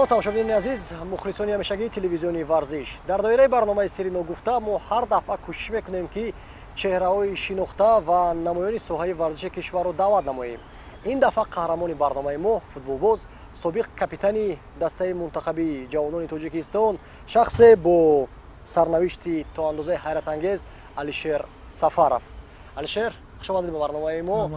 салом тамошобини азиз, мухлисони ҳамешагии телевизиони варзиш. Дар доираи барномаи сири ногуфта мо ҳар дафъа кӯшиш мекунем ки чеҳраҳои шинохта ва намоёни соҳаи варзиши кишварро даъват намоем. ин дафъа қаҳрамони барномаи мо футболбоз, собиқ капитани дастаи мунтахаби ҷавонони Тоҷикистон, шахсе бо сарнавишти то андозаи ҳайратангез Алишер Сафаров. Алишер, хуш омадед ба барномаи мо.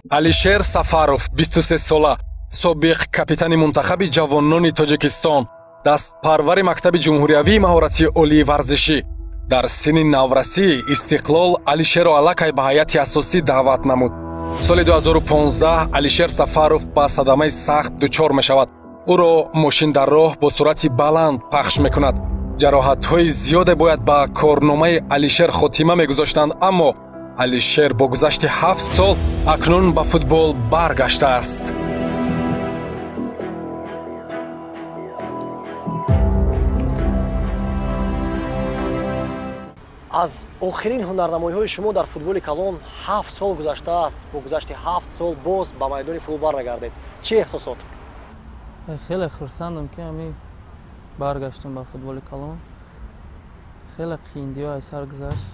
Алишер Сафаров, 23 сола, собиқ капитани мунтахаби ҷавонони Тоҷикистон, дастпарвари мактаби ҷумҳуриявии маҳорати олии варзишӣ. дар синни наврасӣ Истиқлол Алишерро аллакай ба ҳайати асосӣ даъват намуд. соли 2015 Алишер Сафаров ба садамаи сахт дучор мешавад. ӯро мошин дар роҳ бо суръати баланд пахш мекунад. ҷароҳатҳои зиёде бояд ба корномаи Алишер хотима мегузоштанд, аммо Алишер бо гузашти 7 сол акнун ба футбол баргаштааст. аз охирин ҳунарнамоиҳои шумо дар футболи калон 7 сол гузаштааст. бо гузашти 7 сол боз ба майдони футбол барнагардед. чӣ эҳсосот? хеле хурсандам ки ҳамин баргаштам ба футболи калон. хеле қииндиҳо аз сар гузашт.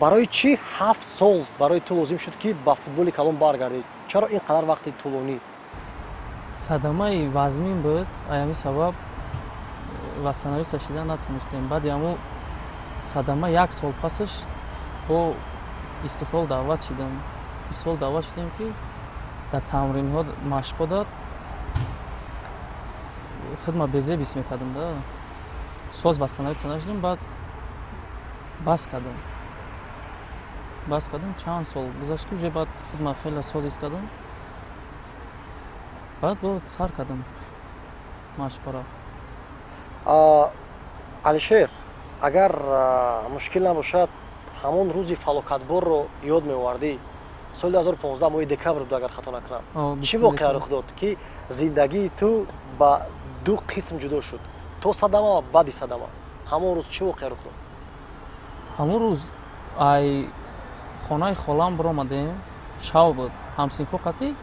барои чӣ 7 сол барои ту лозим шуд ки ба футболи калон баргардед? чаро ин қадар вақти тӯлонӣ? садамаи вазмин буд, ҳамин сабаб вастанависа шида натонистем. баъди ҳамун садама 1 сол пасаш бо Истиқлол даъват шидам. сол даъват шудем ки дар тамринҳо машқҳо дод худма безебис мекардам да. соз вастанависа нашудем, баъд бас кардам чанд сол гузашт ки уже баъд худма хеле соз исткардам. баъд бо сар кардам машқҳоро. Алишер, агар мушкил набошад, ҳамон рӯзи фалокатборро ёд меовардӣ? соли 2015 моҳи декабр буд, агар хато накунам. чӣ воқеа рух дод ки зиндагии ту ба ду қисм ҷудо шуд? то садама ва баъди садама. ҳамон рӯз чӣ воқеа рух дод? ҳамон рӯз ай хонаи холам биромадем, шав буд. ҳамсинфу қатӣ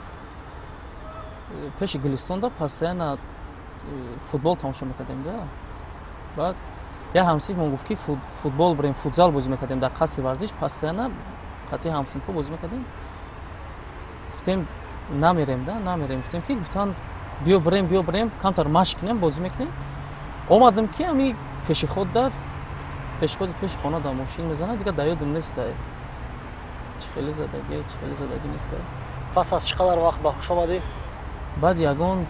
пеши гулистонда постоянно футбол тамошо мекардем да. баъд я ҳамсинф гуфт ки футбол бирем, футзал бозӣ мекардем дар қасри варзиш, постоянно қатӣ ҳамсинфу бозӣ мекардем. гуфтем намерем да, намерем. гуфтем ки гуфтан биё бирем, камтар машқ кинем, бозӣ мекунем. омадам ки ами пеши ходи пеши хона дар мошин мезанад, дигар дар ёдам нестай. чӣ хеле задагӣ нестай. пас аз чӣ қадар вақт ба ҳуш омадӣ? баъд ягон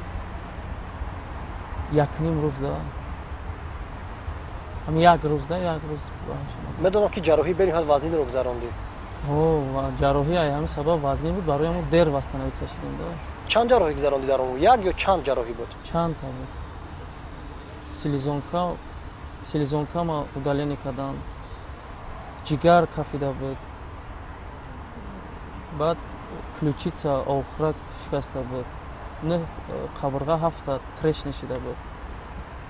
1.5 рӯз да. ҳам як рӯз ба ҳуш омадам. медонам ки ҷарроҳӣ бениҳоят вазнинро гузарондӣ. ҷарроҳӣ ҳамин сабаб вазнин буд, барои ҳамун дер вастанависа шудем да. чанд ҷарроҳӣ гузарондӣ дар он? як ё чанд ҷарроҳӣ буд? чанд та буд. селезонкама удаление карданд, ҷигар кафида буд, баъд ключица охира шикаста буд, қабрға 7 треш нишида буд,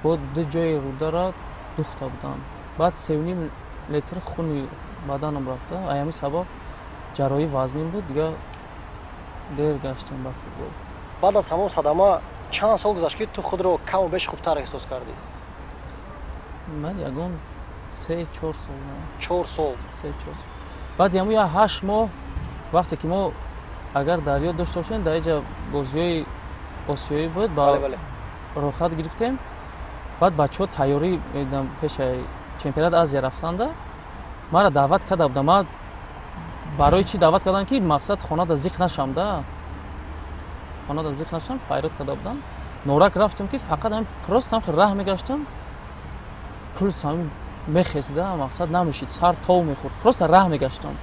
бо 2 ҷои рӯдара духта буданд, баъд 3.5 литр хуни баданам рафта. ҳамин сабаб ҷарроҳӣ вазнин буд, дигар дер гаштем ба футбол. баъд аз ҳамон садама чанд сол гузашт ки ту худро каму беш хубтар эҳсос кардӣ? ман ягон 3-4 сол. 4 сол. баъди ҳамун 8 моҳ вақте ки мо агар дар ёд дошта бошем, дар инҷа бозиҳои осиёӣ буд, ба рохат гирифтем. баъд бачаҳо тайёрӣ медидам пеши чемпионати Азия рафтанда. маро даъват карда будам. ман барои чӣ даъват кардам ки мақсад хонада зиқ нашам да. хонада зиқ нашам, файрод карда будам. норак рафтам ки фақат ҳамин просто ҳам раҳ мегаштам. пулс ҳамин мехезда, мақсад намешид, сар тов мехӯрд. просто раҳ мегаштам.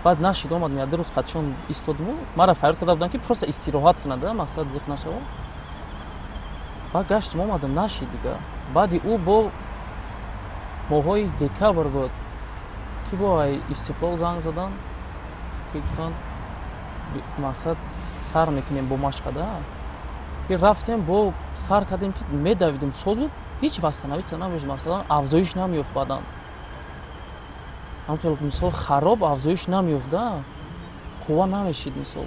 баъд нашид, омадам 1 рӯз қатишон истодиму. маро файрод карда будам ки просто истироҳат кунад да, мақсад зиқ нашавад. баъд гаштам, омадам, нашид дигар. баъди ӯ бо моҳҳои декабр буд ки бо Истиқлол занг задан ки гуфтанд мақсад сар мекунем бо машқа да. ки рафтем бо сар кардем ки медавидем созу, ҳеҷ вастанависа намешуд, масалан афзоиш намеёфт бадан. ҳамхел мисол хароб афзоиш намеёфт да, қувва намешид мисол.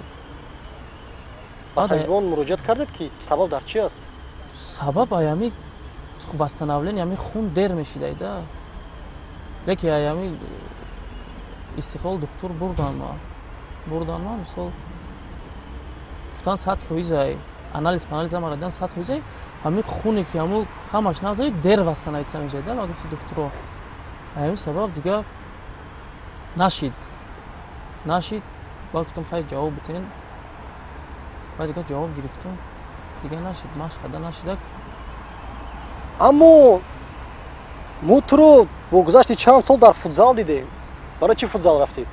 ба табибон муроҷиат кардед ки сабаб дар чи аст? Сабаб аями восстановление ами хун дер мешидайда. Леки аями истихол доктор бурданма мисол гуфтан 100% анализ амарадан 100% ами хуне ки ҳамаш назай дер восстановиться мешайда. Ма гуфти докторо аями сабаб дига нашид. Ба гуфтам хай ҷавоб битен. Ба дига ҷавоб гирифтам. Дига нашид, машқада нашидак. аммо мо туро бо гузашти чанд сол дар футзал дидем. Барои чӣ футзал рафтед?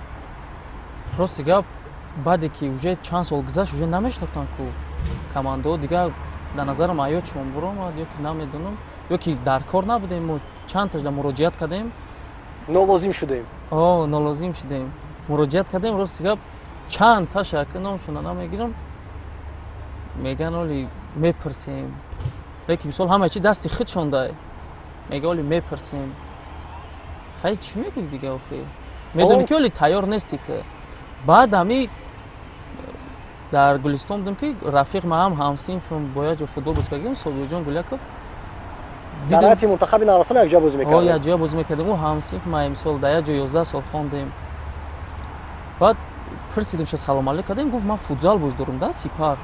Рости гап баъде ки уже чанд сол гузашт уже намешнохтам ку командо дига дар назарам аёдшон буромад ё ки намедонам ё ки дар кор набудем. Мо чанд тажда муроҷиат кардем. Нолозим шудем. Нолозим шудем. Муроҷиат кардем. Рости гап чанд таша ки номшона намегирам. Меган оли мепарсем. Леки мисол ҳама чи дасти худшон дай. Мега оли мепарсем. Хай чӣ мегӯй дига охи? Медонӣ ки оли тайёр нести ки. Баъд ами дар Гулистон будем ки рафиқ маам ҳамсинфам бо як ҷо футбол бозӣ кардем. Собирҷон Гуляков. Дар ҳайати мунтахаби Наросан якҷо бозӣ мекардем. Як ҷо бозӣ мекардем. Ӯ ҳамсинфам ай мисол дар як ҷо 11 сол хондем. Баъд пурсидем ша салом алейк кардем. Гуфт ман футзал боз дорам да Сипар.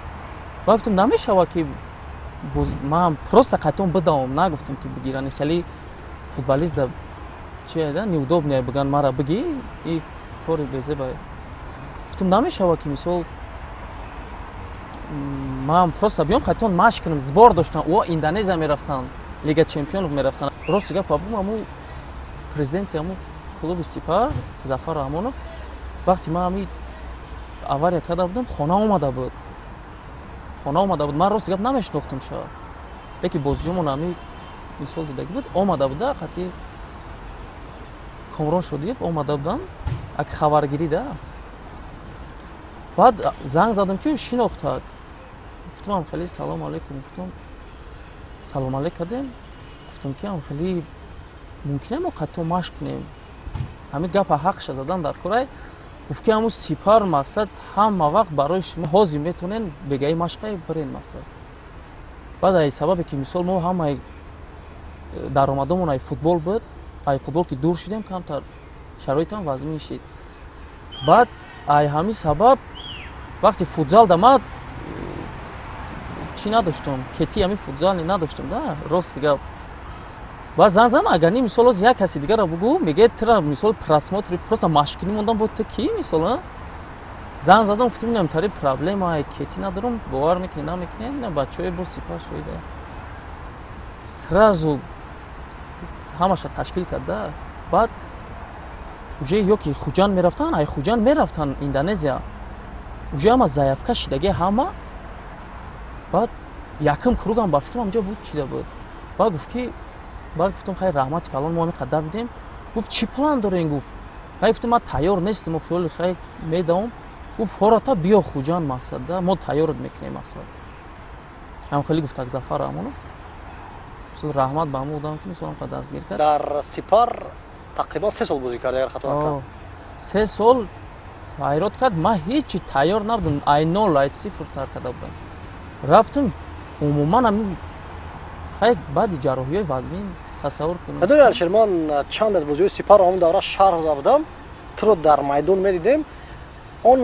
Ба гуфтам намешава ки ман просто қайтон бидавам. Нагуфтам ки бигирани хеле футболист да чӣ да неудобне биган мара биги и кори безебай. Гуфтам намешава ки мисол ман просто биём қайтон машқ кунам. Збор доштам. О Индонезия мерафтан. Лига чемпионов мерафтан. Рости гап абум аму президенти аму клуби Сипар Зафар Амонов вақти ман ами авария карда будам хона омада буд. Ман рости гап намешнохтам ша. Леки бозиҷумон ами мисол дидаги буд. Омада буда қати Комрон Шодиев омада будан. Ак хабаргирӣ да. Баъд занг задам ки шинохтад. Гуфтам хеле салом алейкум. Гуфтам салом алейк кардем. Гуфтам ки хеле мумкине мо қато машқ кунем. Ҳами гапа ҳақша задан дар корай. Гуфт ки ҳамун Сипар мақсад ҳама вақт барои шумо ҳозир метонен бегаи машқай бирен мақсад. Баъд ай сабабе ки мисол мо ҳамаи даромадамон ай футбол буд. Ай футбол ки дур шудем камтар шароитам вазмин шид. Баъд ай ҳами сабаб вақти футзал да ман чӣ надоштам. Кети ҳами футзални надоштам да. Рости гап. Баъд занг задам агар не мисол як каси дигара бугӯ мегӯяд тира мисол просмотри просто машқкунӣ мондан буд ту ки мисол занг задам гуфтам инам тари проблема ай кети надорам бовар мекунӣ намекунӣ ина бачаҳои бо Сипар шоида сразу ҳамаша ташкил карда. Баъд уже ё ки хуҷанд мерафтан ай хуҷанд мерафтан Индонезия уже ҳама заявка шидаги ҳама. Баъд якум кругам ба фикрам ҳамҷо буд шида буд. Баъд гуфт ки баъд гуфтам хай раҳмати калон мо ҳамиқадар будем. Гуфт чӣ план дорем? Гуфт хай гуфтам ман тайёр нестем. Мо хиёли хай медавам. Гуфт ҳората биё хуҷанд мақсад да мо тайёрат мекунем мақсад. ҳам хеле гуфтак Зафар Амонов мисол раҳмат ба ҳамон одам ки мисол ҳамқа дастгир кард. Дар Сипар тақрибан 3 сол бозӣ кард агар хато накунам. 3 сол файрот кард. Ман ҳеҷи тайёр набудам. Ай 0 ай 0 сар карда будам. Рафтам умуман ами хай баъди ҷарроҳиёи вазмин тасаввур кунед. Медонӣ Алишер, ман чанд аз бозиҳои Сипар ҳамон давра шарҳ дода будам. Туро дар майдон медидем. Он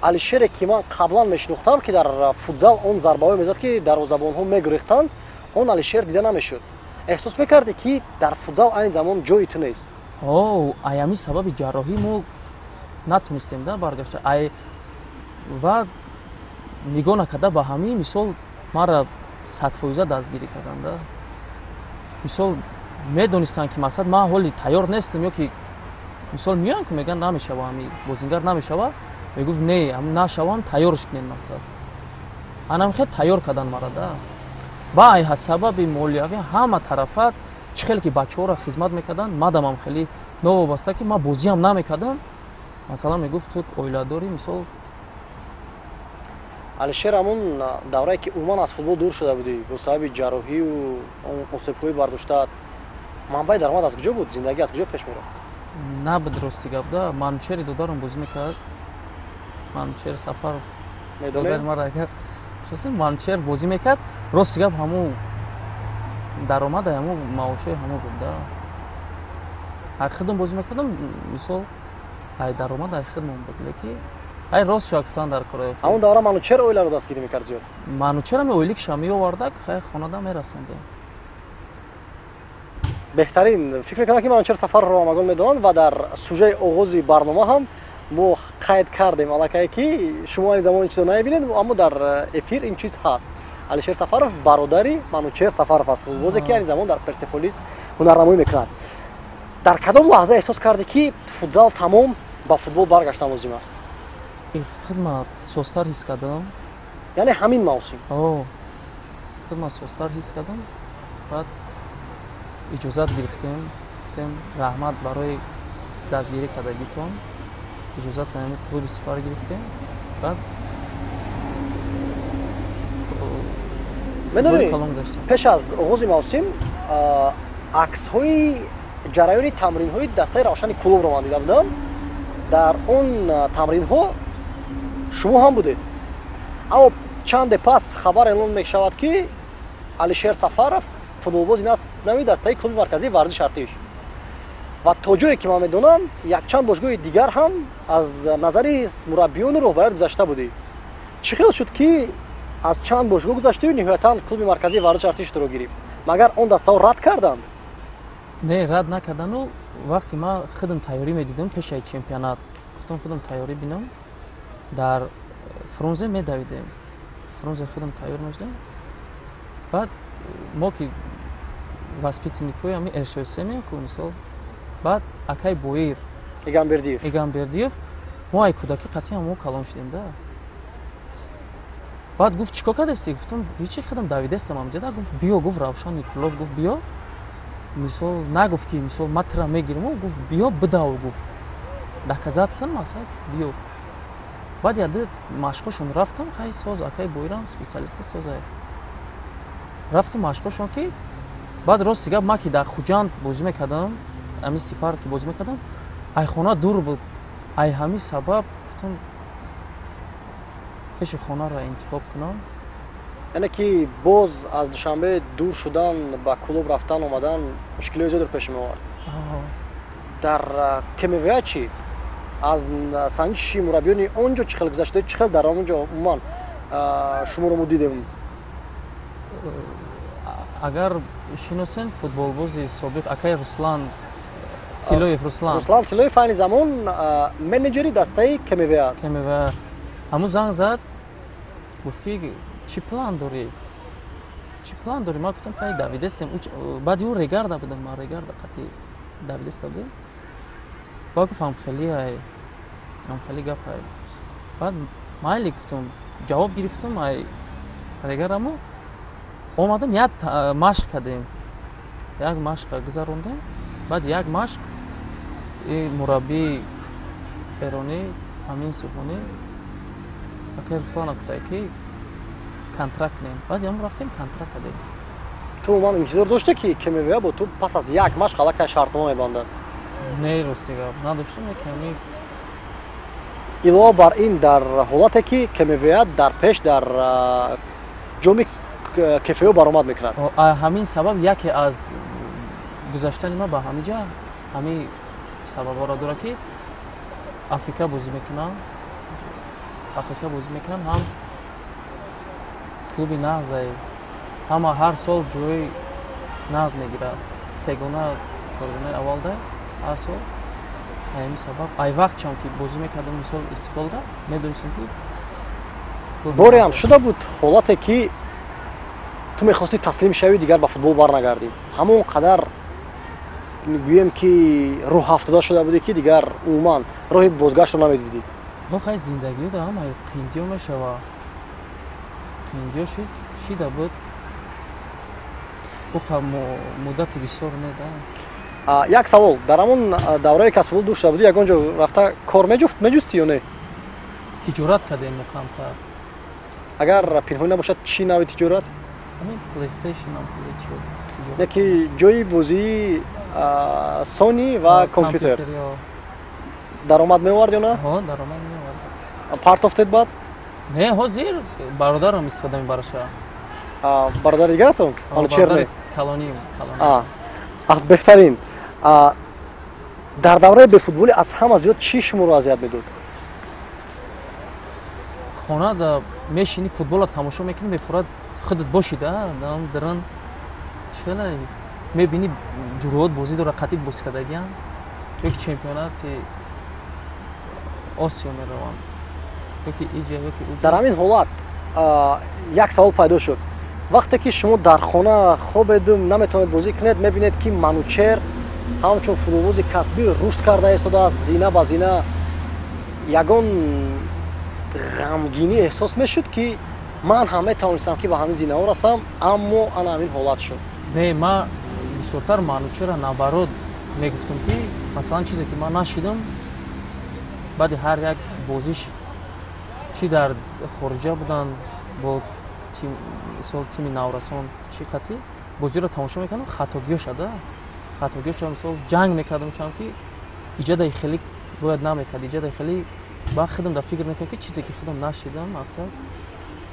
Алишере ки ман қаблан мешинохтам ки дар футзал он зарбаҳое мезад ки дарвозабонҳо мегурехтанд, он Алишер дида намешуд. Эҳсос мекарде ки дар футзал айни замон ҷои ту нест. Аями сабаби ҷарроҳӣ мо натунистем да баргашта. Ай ва нигоҳ накарда ба ҳамин мисол мара 100% дастгирӣ кардан да. Мисол медонистанд ки мақсад ман ҳоли тайёр нестам ё ки мисол меоянд ки мегӯянд намешава ҳамин бозингар намешава. Мегуфт не нашавам тайёрш кунед мақсад. Анам хел тайёр кардан мара да. Ба ай сабаби молиявӣ ҳама тарафа чӣ хеле ки бачаҳоро хизмат мекарданд мадамам хеле новобаста ки ман бозиам намекардам. Масалан мегуфт ту оиладорӣ мисол Алишер ҳамон даврае ки умуман аз футбол дур шуда будӣ бо сабаби ҷарроҳию осебҳои бардоштаат, манбаи даромад аз куҷо буд? Зиндагӣ аз куҷо пеш мерафт? Набуд рости гап да. Манучери додарам бозӣ мекард. Манучер Сафаров. Медонем? Мара агар асосан манчер бозӣ мекард рости гап ҳамун даромада ҳамун маоши ҳамун буда ҳар хидм бозӣ мекардам мисол ай даромад ай хидмон буд леки ай рост шо гуфтан дар кораи ҳамун давра манучер оиларо дастгирӣ мекард зиёд манучерами оиликша меовардак хай хонада мерасондем беҳтарин фикр мекунам ки манучер сафарро омагон медонанд ва дар сужаи оғози барнома ҳам мо қайд кардем аллакай ки шумо ин замон ин чизо намебинед аммо дар эфир ин чиз ҳаст. Алишер Сафаров бародари Манучер Сафаров аст. Футболбозе ки ин замон дар Персеполис ҳунарнамоӣ мекунад. Дар кадом лаҳза эҳсос карде ки футзал тамом ба футбол баргаштан лозим аст? хидмат состар ҳис кардам. Яъне ҳамин мавсим. хидмат состар ҳис кардам. Баъд иҷозат гирифтем. Гуфтем раҳмат барои дастгирӣ кардагитон. иҷозат ҳамин клуби Сипар гирифтем. Баъд медонӣ пеш аз оғози мавсим аксҳои ҷараёни тамринҳои дастаи равшани клубро ман дида будам. Дар он тамринҳо шумо ҳам будед. Аммо чанде пас хабар эълон мешавад ки Алишер Сафаров футболбози нави дастаи клуби марказии варзиш Артиш. Ва то ҷое ки ман медонам якчанд бошгоҳи дигар ҳам аз назари мураббиёну роҳбарият гузашта будӣ. Чӣ хел шуд ки аз чанд бошгоҳ гузаштию ниҳоятан клуби марказии варзиш Артишро гирифт? Магар он дастаҳо рад карданд? Не, рад накардану вақте ман хидм тайёрӣ медидам пешаи чемпионат. Гуфтам хидм тайёрӣ бинам. Дар Фрунзе медавидем. Фрунзе хидм тайёр мешдем. Баъд мо ки воспитанникои ами РШСМ ку мисол баъд акай Боир Игамбердиев мо ай кӯдаки қатъиян мо калон шудем да. Баъд гуфт чӣ кор кардасӣ? Гуфтам ҳичи хидм давидастам амҷада. Гуфт биё, гуфт Равшани Пулов гуфт биё. Мисол нагуфт ки мисол ма тира мегирам, гуфт биё бидав гуфт. Доказат кун масад биё. Баъд яда машқошон рафтам, хай соз акай Боирам специалисти созай. Рафтам машқошон ки баъд рости гап ма ки дар Хуҷанд бозӣ мекардам, ами Сипар ки бозӣ мекардам, ай хона дур буд. Ай ҳамин сабаб гуфтам пеши хонаро интихоб кунам. Яъне ки боз аз Душанбе дур шудан ба клуб рафтан омадан мушкилои зиёдро пеш меовард. Дар КМВА чӣ? Аз санҷиши мураббиёни он ҷо чӣ хел гузаштед? Чӣ хел дар он ҷо умуман шуморо мо дидем? Агар шиносен футболбози собиқ акай Руслан Тилоев Руслан Тилоев айни замон менеҷери дастаи КМВА аст. КМВА ҳамун занг зад гуфт ки чӣ план дорӣ? Чӣ план дорӣ? Ман гуфтам хай давидастем. Баъд ё регарда будам, ман регарда қати давидаста будам. Баъд гуфт ҳамхели ай, ҳамхели гап ай. Баъд майли гуфтам, ҷавоб гирифтам ай регараму омадам як машқ кардем. Як машқ гузарондем. Баъд як машқ мураббии эронӣ Амин Субҳонӣ акай Руслана гуфтае ки контракт кунем. Баъд ям рафтем контракт кардем. Ту ман интизор дошта ки КМВА бо ту пас аз як машқ аллакай шартнома мебандад? Не, рости гап надоштам яками. Илова бар ин дар ҳолате ки КМВА дар пеш дар ҷоми КФО баромад мекунад. Ҳамин сабаб яке аз гузаштани ма ба ҳамин ҷа ҳамин сабабҳоро дорад ки Африка бозӣ мекунам. Африка бозӣ мекунам ҳам клуби нағзай ҳама ҳар сол ҷои нағз мегирад. Сегона чоргонаи аввалда ҳар сол. Ҳамин сабаб ай вақтчам ки бозӣ мекардам мисол Истиқлолда медонистам ки боре ҳам шуда буд ҳолате ки ту мехости таслим шавӣ дигар ба футбол барнагардӣ. Ҳамон қадар гӯем ки рӯҳ ҳафтода шуда будӣ ки дигар умуман роҳи бозгаштро намедидӣ. Бохай зиндагиё да ҳама қиндиё мешава. Қиндиё шида буд. Буқа муддати бисёр не да. Як савол, дар ҳамон давраи ки аз футбол дур шуда будӣ ягон ҷо рафта кор меҷустӣ ё не? Тиҷорат кардем мо камтар. Агар пинҳонӣ набошад чӣ нави тиҷорат? Ҳамин PlayStation ам не ки ҷои бозии Sony ва компютер даромад меовард ё на? Даромад меовард. Партофтед баъд? не ҳозир бародарам истифода мебараша бародари дигаратон Алишер калони беҳтарин дар давраи бефутболӣ аз ҳама зиёд чӣ шуморо азият медод хона да мешини футбола тамошо мекунӣ мефурад худат бошида даран чела мебини ҷуръат бозӣ дора қатиб бозӣ кардагиян ёки чемпионати осиё мераванд ёки иҷа ёки уҷа дар ҳамин ҳолат як савол пайдо шуд вақте ки шумо дар хона хобеду наметавонед бозӣ кунед мебинед ки манучер ҳамчун футболбози касбӣ рушд карда истодааст зина ба зина ягон ғамгинӣ эҳсос мешуд ки ман ҳам метавонистам ки ба ҳамин зинаҳо расам аммо ана ҳамин ҳолат шуд не ман бисёртар манучера наоборот мегуфтам ки масалан чизе ки ман нашидам баъди ҳар як бозиш чӣ дар хориҷа буданд бо мисол тими наврасон чӣ қати бозиро тамошо мекардам хатогиёшада хатогиёша мисол ҷанг мекардам шам ки иҷадаи хеле бояд намекард иҷадаи хеле ба худам дар фикр мекардам ки чизе ки худам нашидам мақсад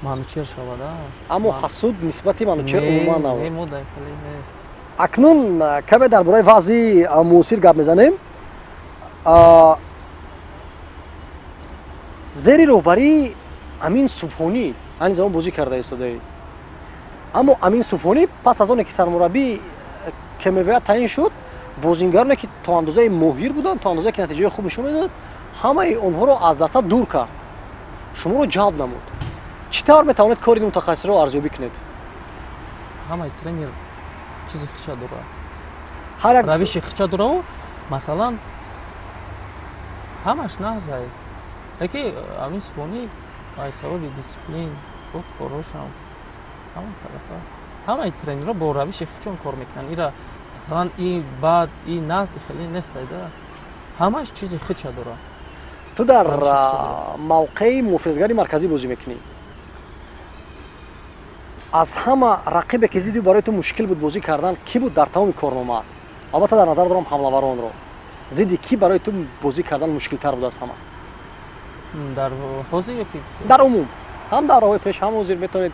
манучер шавада аммо ҳасуд нисбати манучер умуман не модай хеле нест акнун каме дар бораи вазъи муосир гап мезанем зери роҳбарии Амин Субҳонӣ айни замон бозӣ карда истодаед аммо Амин Субҳонӣ пас аз оне ки сармураббии КМВ таъин шуд бозингароне ки то андозаи моҳир буданд то андозае ки натиҷаи хуб нишон медоданд ҳамаи онҳоро аз даста дур кард шуморо ҷалб намуд чӣ тавр метавонед кори мутахассисро арзёбӣ кунед ҳамаи тренер чизи хича дора ҳар як равиши хича дораву масалан ҳамаш назай леки Амин Субҳонӣ ай сабаби дисциплин бо корошам ҳама тарафа ҳамаи тренерҳо бо равиши хичон кор мекунанд ира масалан ин баъд ин наз хеле нестайда ҳамаш чизи хича дора ту дар мавқеи муҳофизатгари марказӣ бозӣ мекунӣ аз ҳама рақибе ки зидди барои ту мушкил буд бозӣ кардан кӣ буд дар тамоми корномаат албатта дар назар дорам ҳамлаваронро зидди кӣ барои ту бозӣ кардан мушкилтар буд аз ҳама дар ҳозир ёки дар умум ҳам давраҳои пеш ҳам ҳозир метавонед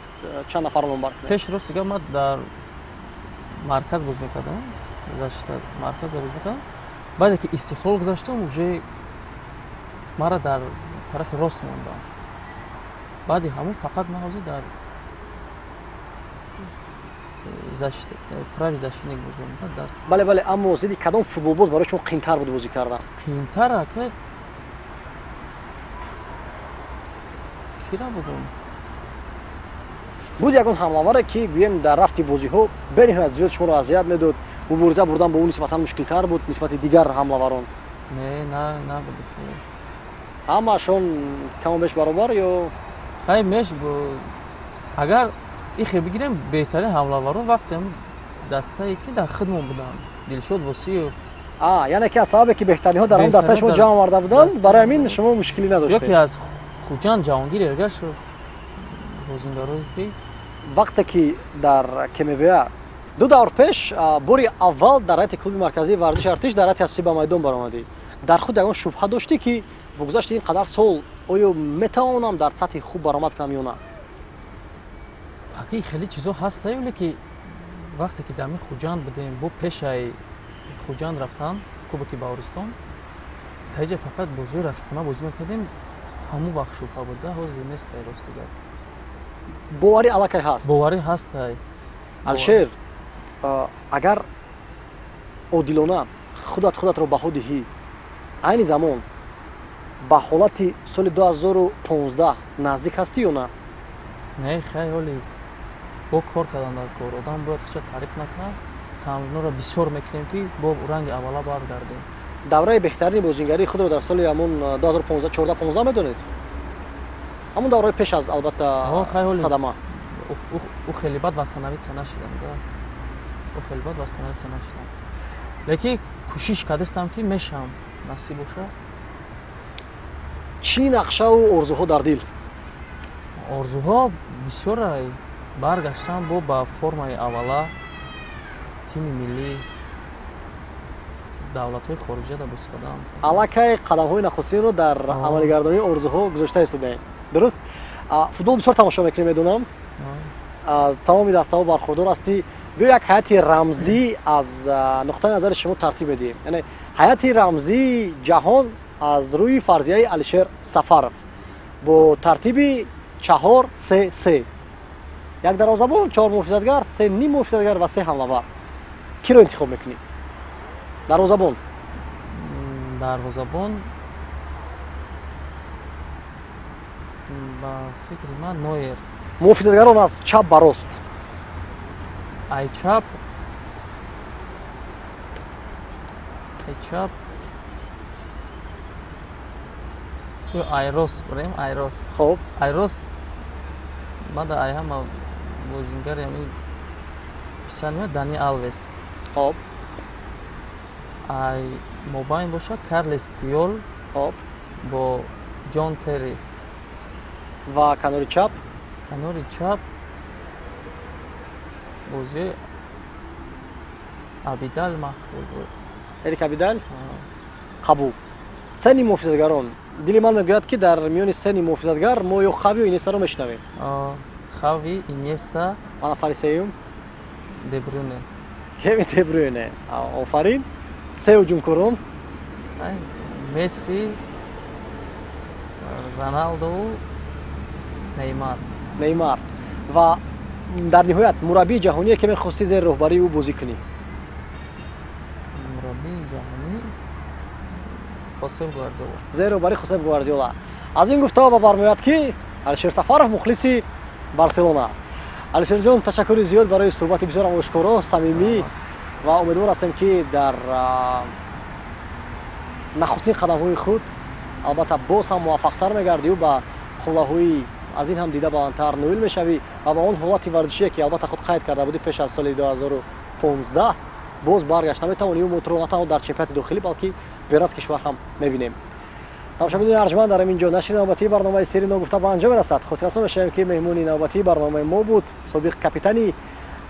чанд нафарро номбар кунед пеш рост дига ман дар марказ бозӣ мекардам гузашта марказ бозӣ мекардам баъде ки истиқлол гузаштам уже мара дар тарафи рост мондам баъди ҳамон фақат ман ҳозир дар прави защитник бозӣ мекардам даст бале бале аммо зидди кадом футболбоз барои шумо қиинтар буд бозӣ кардан қиинтар ака кира будум буд ягон ҳамлаваре ки гӯем дар рафти бозиҳо бениҳоят зиёд шуморо азият медод мубориза бурдан бо ӯ нисбатан мушкилтар буд нисбати дигар ҳамлаварон не набуд ҳамаашон каму беш баробар ё хай меш агар ихе бигирем беҳтарин ҳамлаварон вақтем дастае ки дар хидмон буданд Дилшод Восиев яъне ки аз сабабе ки беҳтариниҳо дар он дастаи шумо ҷамъ оварда буданд барои ҳамин шумо мушкилӣ надоштед ёки аз Хуҷанд Ҷаҳонгир Эргашев бозингарои ки вақте ки дар КМВ ду давр пеш бори аввал дар ҳайати клуби марказии варзиши Артиш дар ҳайати асосӣ ба майдон баромадӣ дар худ ягон шубҳа доштӣ ки бо гузашти ин қадар сол оё метавонам дар сатҳи хуб баромад кунам ё на аки хеле чизо ҳастаю леки вақте ки дами Хуҷанд будем бо пешаи Хуҷанд рафтан кубоки Баҳористон таҷа фақат бозии рафиқона бозӣ мекардем ҳамун вақт шубҳа буда ҳозир нестай ростига боварӣ аллакай ҳаст боварӣ ҳастай Алишер агар одилона худатро баҳо диҳӣ айни замон ба ҳолати соли 2015 наздик ҳастӣ ё на не хайоли бо кор кардан дар кор одам бояд хича таъриф накунад тамринҳоро бисёр мекунем ки бо ранги аввала баргардем давраи беҳтарини бозингарии худро дар соли ҳамон 2014-15 медонед ҳамон давраи пеш аз албатта садама ӯ хеле бад вастанавица нашидам да ӯ хеле бад вастанавица нашидам леки кӯшиш кардастам ки мешавам насиб боша чӣ нақшаву орзуҳо дар дил орзуҳо бисёрай баргаштам бо ба формаи аввала тими миллӣ давлатҳои хориҷада бозӣ кардам аллакай қадамҳои нахустинро дар амалигардонии орзуҳо гузошта истодаем дуруст футбол бисёр тамошо мекунӣ медонам. аз тамоми дастаҳо бархурдор ҳастӣ. биё як ҳайати рамзӣ аз нуқтаи назари шумо тартиб медиҳем. яъне ҳайати рамзии ҷаҳон аз рӯи фарзияи Алишер Сафаров бо тартиби 4-3-3. як дарвозабон, 4 муҳофизатгар, 3 ним муҳофизатгар ва 3 ҳамлавар. киро интихоб мекунӣ? дарвозабон. дарвозабон ба фикри ман Ноер. муҳофизатгарон аз чап ба рост. Ай чап. Айрос бурем, Айрос. Хоб. Айрос бада ай ҳама бозингар ями писар меояд Дани Алвес. Хоб. Ай мобайн боша Карлес Пуйол. Хоб. Бо Ҷон Терри. ва канори чап? канори чап бозиёи Абидал махбуб буд. Эрик Абидал? қабул. сени муҳофизатгарон. дили ман мегӯяд ки дар миёни сени муҳофизатгар мо ё Хавиу Инестаро мешунавем. Хави, Инеста, ва нафари сеюм? Де Брюне. Кевин Де Брюне. Офарин. се ҳуҷумкорон? Месси, Роналду, Неймар. Неймар. ва дар ниҳоят мураббии ҷаҳоние ки мехости зери роҳбарии ӯ бозӣ кунӣ? Мураббии ҷаҳонӣ Хосеп Гвардиола. зери роҳбарии Хосеп Гвардиола. аз ин гуфтаҳо ба бар меояд ки Алишер Сафаров мухлиси Барселона аст. Алишер ҷон, ташаккури зиёд барои суҳбати бисёр ошкоро, самимӣ ва умедвор ҳастем ки дар нахустин қадамҳои худ албатта боз ҳам муваффақтар мегардӣ ба қуллаҳои аз ин ҳам дида баландтар ноил мешавӣ ва ба он ҳолати варзишие ки албатта худ қайд карда будӣ пеш аз соли 2015 боз баргашта метавонӣ ӯ на танҳо дар чемпионати дохилӣ балки бер аз кишвар ҳам мебинем. тамошобинони арҷманд, дар ин ҷо нашри навбатии барномаи Сирри Ногуфта ба анҷом мерасад. хотиррасон мешавем ки меҳмони навбатии барномаи мо буд собиқ капитани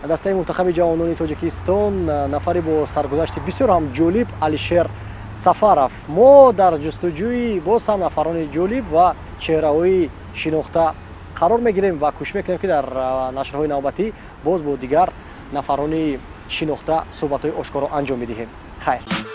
дастаи мунтахаби ҷавонони Тоҷикистон, нафари бо саргузашти бисёр ҳам ҷолиб Алишер Сафаров. мо дар ҷустуҷӯи боз ҳам нафарони ҷолиб ва чеҳраҳои шинохта қарор мегирем ва кӯшиш мекунем ки дар нашрҳои навбатӣ боз бо дигар нафарони шинохта суҳбатҳои ошкоро анҷом медиҳем. хайр.